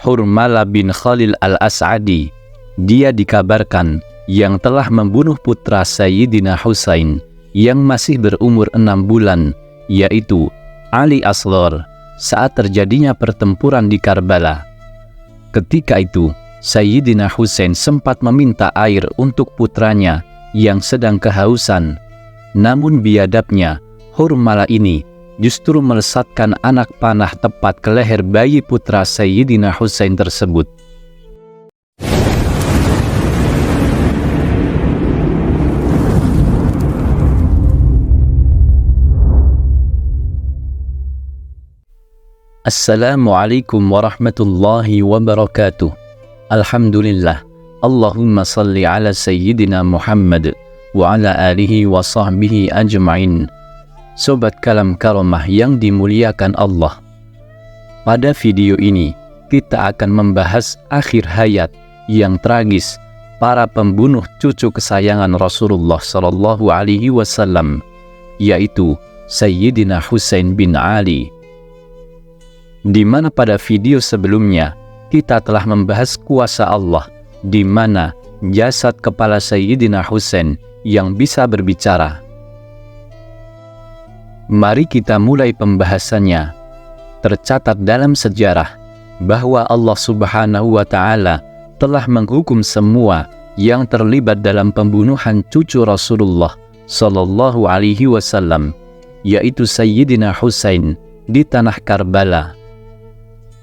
Hurmala bin Khalil al-As'adi, dia dikabarkan yang telah membunuh putra Sayyidina Husain yang masih berumur 6 bulan, yaitu Ali Asghar, saat terjadinya pertempuran di Karbala. Ketika itu, Sayyidina Husain sempat meminta air untuk putranya yang sedang kehausan. Namun biadabnya, Hurmala ini justru melesatkan anak panah tepat ke leher bayi putra Sayyidina Husain tersebut. Assalamualaikum warahmatullahi wabarakatuh. Alhamdulillah. Allahumma salli ala Sayyidina Muhammad wa ala alihi wa sahbihi ajma'in. Sobat Kalam Karomah yang dimuliakan Allah, pada video ini kita akan membahas akhir hayat yang tragis para pembunuh cucu kesayangan Rasulullah Shallallahu Alaihi Wasallam, yaitu Sayyidina Husain bin Ali. Di mana pada video sebelumnya kita telah membahas kuasa Allah, di mana jasad kepala Sayyidina Husain yang bisa berbicara. Mari kita mulai pembahasannya. Tercatat dalam sejarah bahwa Allah Subhanahu wa Ta'ala telah menghukum semua yang terlibat dalam pembunuhan cucu Rasulullah Sallallahu Alaihi Wasallam, yaitu Sayyidina Husain di tanah Karbala.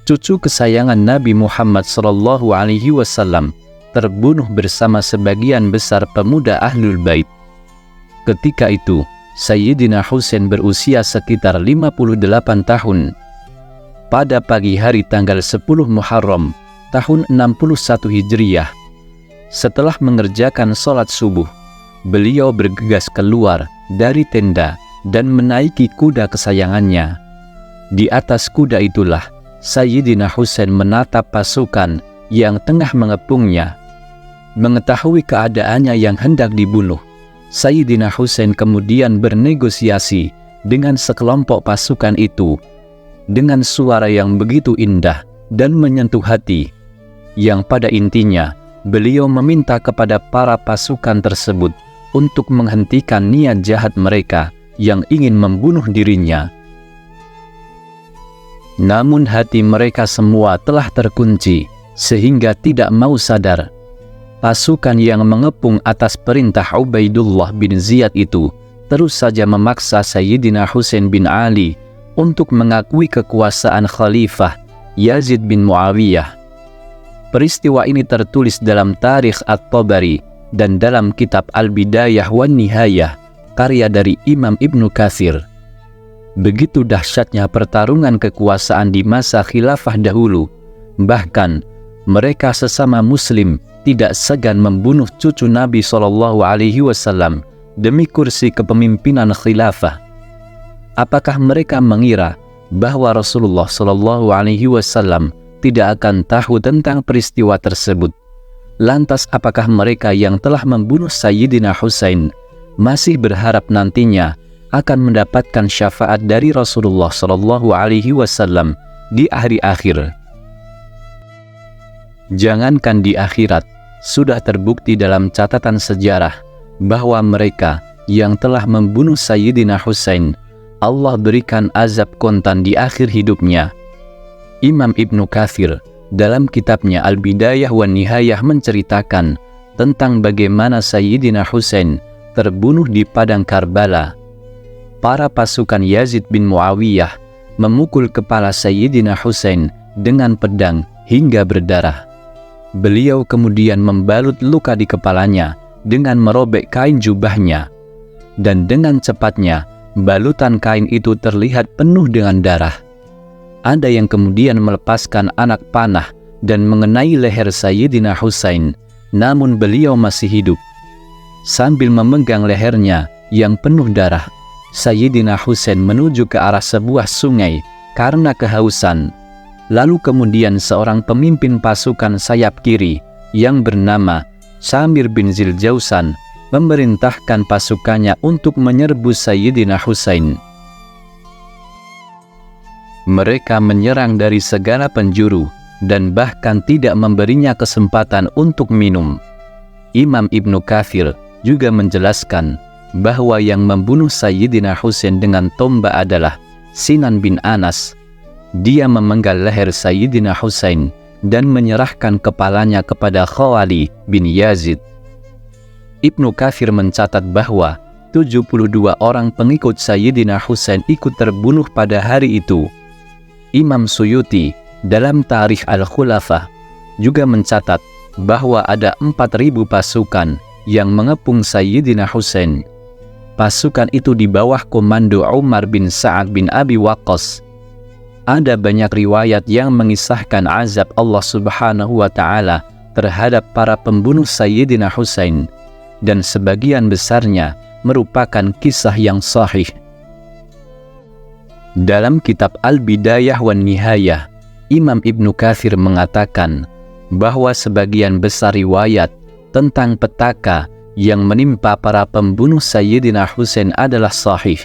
Cucu kesayangan Nabi Muhammad Sallallahu Alaihi Wasallam terbunuh bersama sebagian besar pemuda Ahlul Bait. Ketika itu, Sayyidina Husain berusia sekitar 58 tahun. Pada pagi hari tanggal 10 Muharram tahun 61 Hijriyah, setelah mengerjakan sholat subuh, beliau bergegas keluar dari tenda dan menaiki kuda kesayangannya. Di atas kuda itulah Sayyidina Husain menatap pasukan yang tengah mengepungnya. Mengetahui keadaannya yang hendak dibunuh, Sayyidina Husain kemudian bernegosiasi dengan sekelompok pasukan itu dengan suara yang begitu indah dan menyentuh hati, yang pada intinya beliau meminta kepada para pasukan tersebut untuk menghentikan niat jahat mereka yang ingin membunuh dirinya. Namun hati mereka semua telah terkunci sehingga tidak mau sadar. Pasukan yang mengepung atas perintah Ubaidullah bin Ziyad itu terus saja memaksa Sayyidina Husain bin Ali untuk mengakui kekuasaan Khalifah Yazid bin Muawiyah. Peristiwa ini tertulis dalam Tarikh At-Tabari dan dalam kitab Al-Bidayah wan Nihayah karya dari Imam Ibnu Katsir. Begitu dahsyatnya pertarungan kekuasaan di masa khilafah dahulu, bahkan mereka sesama muslim tidak segan membunuh cucu Nabi Shallallahu Alaihi Wasallam demi kursi kepemimpinan khilafah. Apakah mereka mengira bahwa Rasulullah Shallallahu Alaihi Wasallam tidak akan tahu tentang peristiwa tersebut? Lantas apakah mereka yang telah membunuh Sayyidina Husain masih berharap nantinya akan mendapatkan syafaat dari Rasulullah Shallallahu Alaihi Wasallam di hari akhir? Jangankan di akhirat, sudah terbukti dalam catatan sejarah bahwa mereka yang telah membunuh Sayyidina Husain, Allah berikan azab kontan di akhir hidupnya. Imam Ibnu Katsir dalam kitabnya Al-Bidayah wan Nihayah menceritakan tentang bagaimana Sayyidina Husain terbunuh di padang Karbala. Para pasukan Yazid bin Muawiyah memukul kepala Sayyidina Husain dengan pedang hingga berdarah. Beliau kemudian membalut luka di kepalanya dengan merobek kain jubahnya, dan dengan cepatnya balutan kain itu terlihat penuh dengan darah. Ada yang kemudian melepaskan anak panah dan mengenai leher Sayyidina Husain, namun beliau masih hidup. Sambil memegang lehernya yang penuh darah, Sayyidina Husain menuju ke arah sebuah sungai karena kehausan. Lalu kemudian seorang pemimpin pasukan sayap kiri yang bernama Samir bin Ziljausan memerintahkan pasukannya untuk menyerbu Sayyidina Husain. Mereka menyerang dari segala penjuru dan bahkan tidak memberinya kesempatan untuk minum. Imam Ibnu Katsir juga menjelaskan bahwa yang membunuh Sayyidina Husain dengan tombak adalah Sinan bin Anas. Dia memenggal leher Sayyidina Husain dan menyerahkan kepalanya kepada Khawali bin Yazid. Ibnu Katsir mencatat bahwa 72 orang pengikut Sayyidina Husain ikut terbunuh pada hari itu. Imam Suyuti dalam Tarikh Al-Khulafa juga mencatat bahwa ada 4.000 pasukan yang mengepung Sayyidina Husain. Pasukan itu di bawah komando Umar bin Sa'ad bin Abi Waqqas. Ada banyak riwayat yang mengisahkan azab Allah Subhanahu wa Ta'ala terhadap para pembunuh Sayyidina Husain, dan sebagian besarnya merupakan kisah yang sahih. Dalam kitab Al-Bidayah wan Nihayah, Imam Ibnu Katsir mengatakan bahwa sebagian besar riwayat tentang petaka yang menimpa para pembunuh Sayyidina Husain adalah sahih.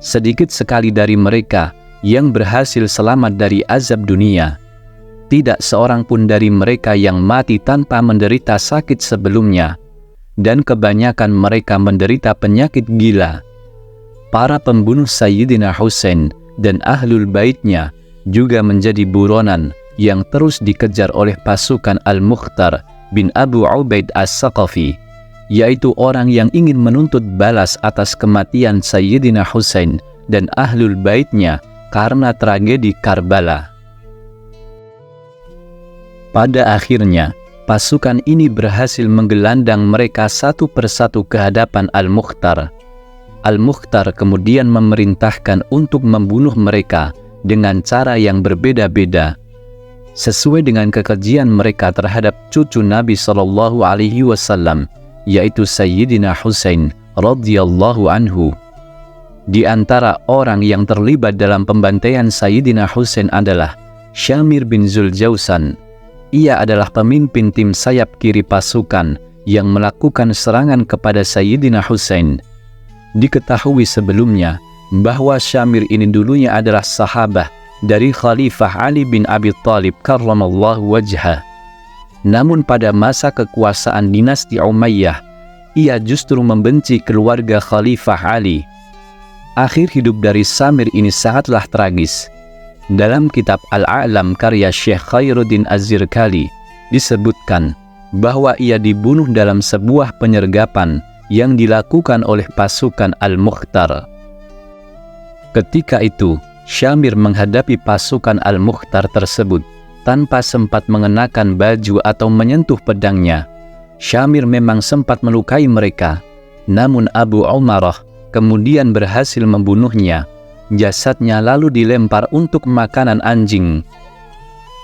Sedikit sekali dari mereka yang berhasil selamat dari azab dunia. Tidak seorang pun dari mereka yang mati tanpa menderita sakit sebelumnya, dan kebanyakan mereka menderita penyakit gila. Para pembunuh Sayyidina Husain dan ahlul baitnya juga menjadi buronan yang terus dikejar oleh pasukan Al-Mukhtar bin Abu Ubaid As-Saqafi, yaitu orang yang ingin menuntut balas atas kematian Sayyidina Husain dan ahlul baitnya karena tragedi Karbala. Pada akhirnya, pasukan ini berhasil menggelandang mereka satu persatu ke hadapan Al-Mukhtar. Al-Mukhtar kemudian memerintahkan untuk membunuh mereka dengan cara yang berbeda-beda, sesuai dengan kekejian mereka terhadap cucu Nabi SAW, yaitu Sayyidina Husain radhiyallahu anhu. Di antara orang yang terlibat dalam pembantaian Sayyidina Husain adalah Syamir bin Zuljausan. Ia adalah pemimpin tim sayap kiri pasukan yang melakukan serangan kepada Sayyidina Husain. Diketahui sebelumnya bahwa Syamir ini dulunya adalah sahabat dari Khalifah Ali bin Abi Thalib karramallahu wajhah. Namun pada masa kekuasaan dinasti Umayyah, ia justru membenci keluarga Khalifah Ali. Akhir hidup dari Syamir ini sangatlah tragis. Dalam kitab Al-A'lam karya Syekh Khairuddin Az-Zirkali disebutkan bahwa ia dibunuh dalam sebuah penyergapan yang dilakukan oleh pasukan Al-Mukhtar. Ketika itu, Syamir menghadapi pasukan Al-Mukhtar tersebut tanpa sempat mengenakan baju atau menyentuh pedangnya. Syamir memang sempat melukai mereka, namun Abu Umarah kemudian berhasil membunuhnya. Jasadnya lalu dilempar untuk makanan anjing.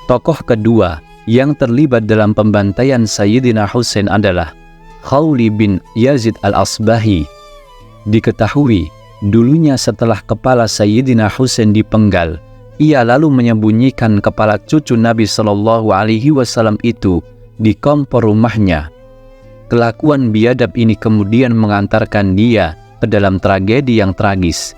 Tokoh kedua yang terlibat dalam pembantaian Sayyidina Husain adalah Khawli bin Yazid al-Asbahi. Diketahui, dulunya setelah kepala Sayyidina Husain dipenggal, ia lalu menyembunyikan kepala cucu Nabi SAW itu di kompor rumahnya. Kelakuan biadab ini kemudian mengantarkan dia ke dalam tragedi yang tragis.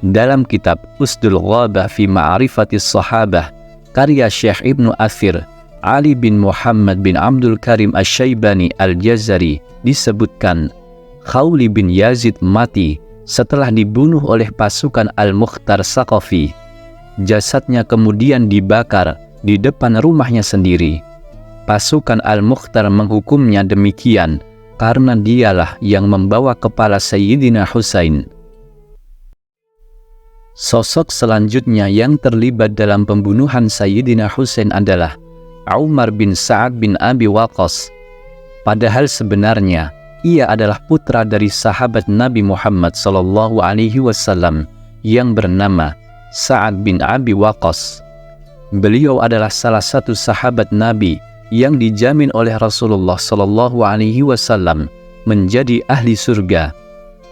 Dalam kitab Usdul Ghabah fi Ma'rifatis Sahabah karya Syekh Ibnu Athir, Ali bin Muhammad bin Abdul Karim Asy-Syaibani Al-Jazari disebutkan, Khawli bin Yazid mati setelah dibunuh oleh pasukan Al-Mukhtar Saqafi. Jasadnya kemudian dibakar di depan rumahnya sendiri. Pasukan Al-Mukhtar menghukumnya demikian karena dialah yang membawa kepala Sayyidina Husain. Sosok selanjutnya yang terlibat dalam pembunuhan Sayyidina Husain adalah Umar bin Sa'ad bin Abi Waqqas. Padahal sebenarnya ia adalah putra dari sahabat Nabi Muhammad SAW yang bernama Sa'ad bin Abi Waqqas. Beliau adalah salah satu sahabat Nabi yang dijamin oleh Rasulullah SAW menjadi ahli surga.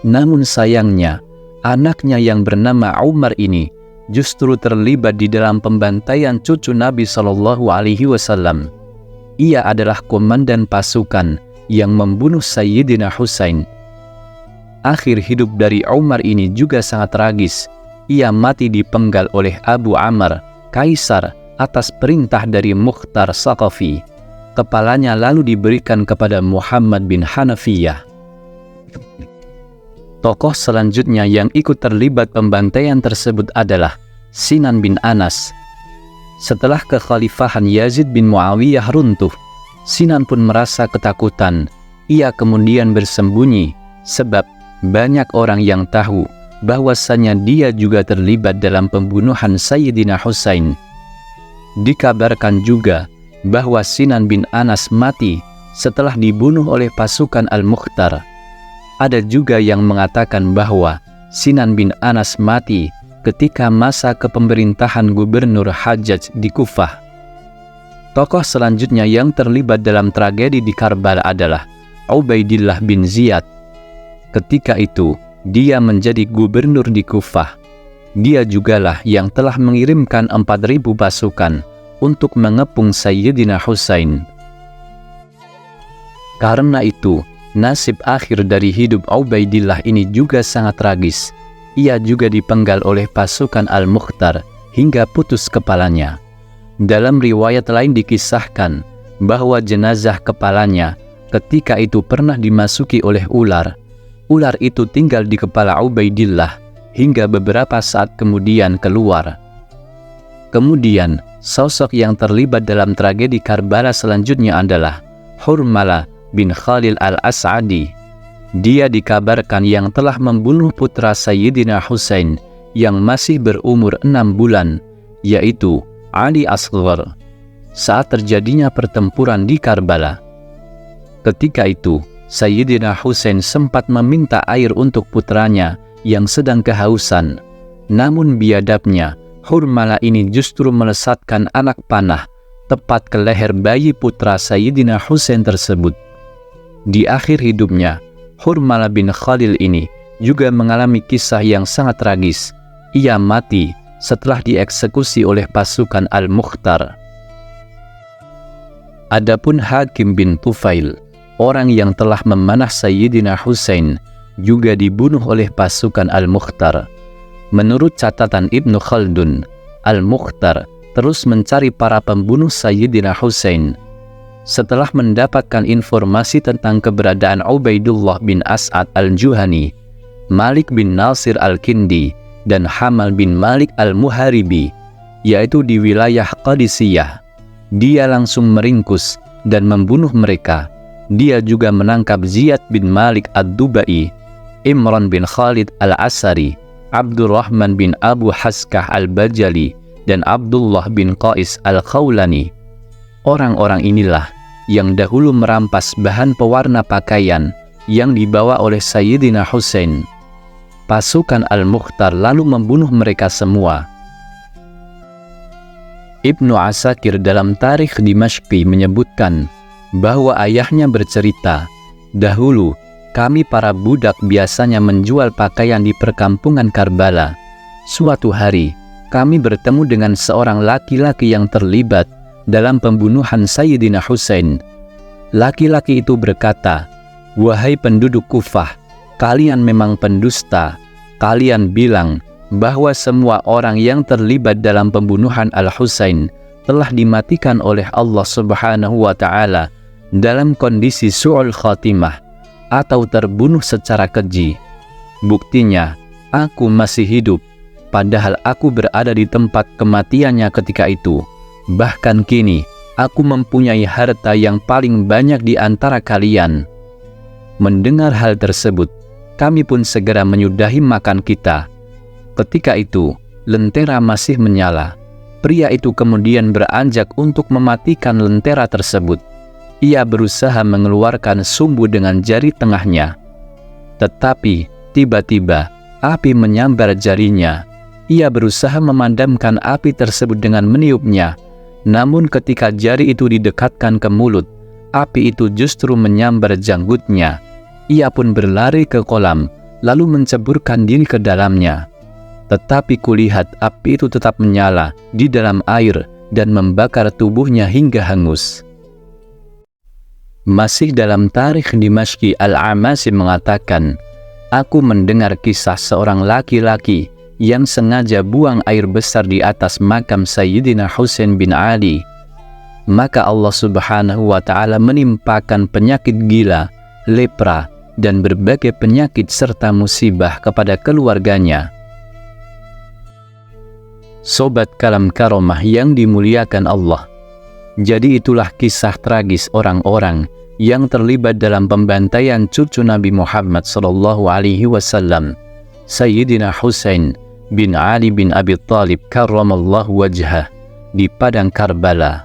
Namun sayangnya, anaknya yang bernama Umar ini justru terlibat di dalam pembantaian cucu Nabi SAW. Ia adalah komandan pasukan yang membunuh Sayyidina Husain. Akhir hidup dari Umar ini juga sangat tragis. Ia mati dipenggal oleh Abu Amr, kaisar atas perintah dari Mukhtar Saqafi. Kepalanya lalu diberikan kepada Muhammad bin Hanafiyah. Tokoh selanjutnya yang ikut terlibat pembantaian tersebut adalah Sinan bin Anas. Setelah kekhalifahan Yazid bin Muawiyah runtuh, Sinan pun merasa ketakutan. Ia kemudian bersembunyi sebab banyak orang yang tahu bahwasannya dia juga terlibat dalam pembunuhan Sayyidina Husain. Dikabarkan juga bahwa Sinan bin Anas mati setelah dibunuh oleh pasukan Al-Mukhtar. Ada juga yang mengatakan bahwa Sinan bin Anas mati ketika masa kepemerintahan Gubernur Hajjaj di Kufah. Tokoh selanjutnya yang terlibat dalam tragedi di Karbala adalah Ubaidillah bin Ziyad. Ketika itu, dia menjadi gubernur di Kufah. Dia jugalah yang telah mengirimkan 4.000 pasukan untuk mengepung Sayyidina Husain. Karena itu, nasib akhir dari hidup Ubaidillah ini juga sangat tragis. Ia juga dipenggal oleh pasukan Al-Mukhtar hingga putus kepalanya. Dalam riwayat lain dikisahkan bahwa jenazah kepalanya ketika itu pernah dimasuki oleh ular. Ular itu tinggal di kepala Ubaidillah hingga beberapa saat kemudian keluar. Kemudian, sosok yang terlibat dalam tragedi Karbala selanjutnya adalah Hurmala bin Khalil al-As'adi. Dia dikabarkan yang telah membunuh putra Sayyidina Husain yang masih berumur 6 bulan, yaitu Ali Asghar, saat terjadinya pertempuran di Karbala. Ketika itu, Sayyidina Husain sempat meminta air untuk putranya yang sedang kehausan. Namun biadabnya, Hurmala ini justru melesatkan anak panah tepat ke leher bayi putra Sayyidina Husain tersebut. Di akhir hidupnya, Hurmala bin Khalil ini juga mengalami kisah yang sangat tragis. Ia mati setelah dieksekusi oleh pasukan Al-Mukhtar. Adapun Hakim bin Tufail, orang yang telah memanah Sayyidina Husain, juga dibunuh oleh pasukan Al-Mukhtar. Menurut catatan Ibnu Khaldun, Al-Mukhtar terus mencari para pembunuh Sayyidina Husain. Setelah mendapatkan informasi tentang keberadaan Ubaidullah bin As'ad al-Juhani, Malik bin Nasir al-Kindi, dan Hamal bin Malik al-Muharibi, yaitu di wilayah Qadisiyah, dia langsung meringkus dan membunuh mereka. Dia juga menangkap Ziyad bin Malik ad-Dubai, Imran bin Khalid al-Asari, Abdurrahman bin Abu Haskah al-Bajali, dan Abdullah bin Qais al-Khawlani. Orang-orang inilah yang dahulu merampas bahan pewarna pakaian yang dibawa oleh Sayyidina Husain. Pasukan Al-Mukhtar lalu membunuh mereka semua. Ibnu Asakir dalam Tarikh Dimashqi menyebutkan bahwa ayahnya bercerita, dahulu kami para budak biasanya menjual pakaian di perkampungan Karbala. Suatu hari, kami bertemu dengan seorang laki-laki yang terlibat dalam pembunuhan Sayyidina Husain. Laki-laki itu berkata, "Wahai penduduk Kufah, kalian memang pendusta. Kalian bilang bahwa semua orang yang terlibat dalam pembunuhan Al-Husain telah dimatikan oleh Allah Subhanahu wa Ta'ala dalam kondisi su'ul khatimah atau terbunuh secara keji. Buktinya, aku masih hidup, padahal aku berada di tempat kematiannya ketika itu. Bahkan kini, aku mempunyai harta yang paling banyak di antara kalian." Mendengar hal tersebut, kami pun segera menyudahi makan kita. Ketika itu, lentera masih menyala. Pria itu kemudian beranjak untuk mematikan lentera tersebut. Ia berusaha mengeluarkan sumbu dengan jari tengahnya. Tetapi, tiba-tiba, api menyambar jarinya. Ia berusaha memadamkan api tersebut dengan meniupnya. Namun ketika jari itu didekatkan ke mulut, api itu justru menyambar janggutnya. Ia pun berlari ke kolam, lalu menceburkan diri ke dalamnya. Tetapi kulihat api itu tetap menyala di dalam air dan membakar tubuhnya hingga hangus. Masih dalam Tarikh Dimashqi, Al-Amasi mengatakan, "Aku mendengar kisah seorang laki-laki yang sengaja buang air besar di atas makam Sayyidina Husain bin Ali, maka Allah Subhanahu wa Ta'ala menimpakan penyakit gila, lepra, dan berbagai penyakit serta musibah kepada keluarganya. Sobat Kalam Karomah yang dimuliakan Allah, jadi itulah kisah tragis orang-orang yang terlibat dalam pembantaian cucu Nabi Muhammad SAW, Sayyidina Husain bin Ali bin Abi Thalib karramallahu wajhah, di padang Karbala.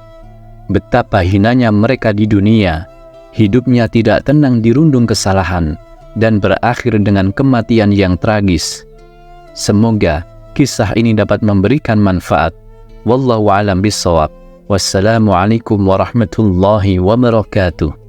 Betapa hinanya mereka di dunia, hidupnya tidak tenang dirundung kesalahan, dan berakhir dengan kematian yang tragis. Semoga kisah ini dapat memberikan manfaat. Wallahu a'lam bishawab. Wassalamualaikum warahmatullahi wabarakatuh.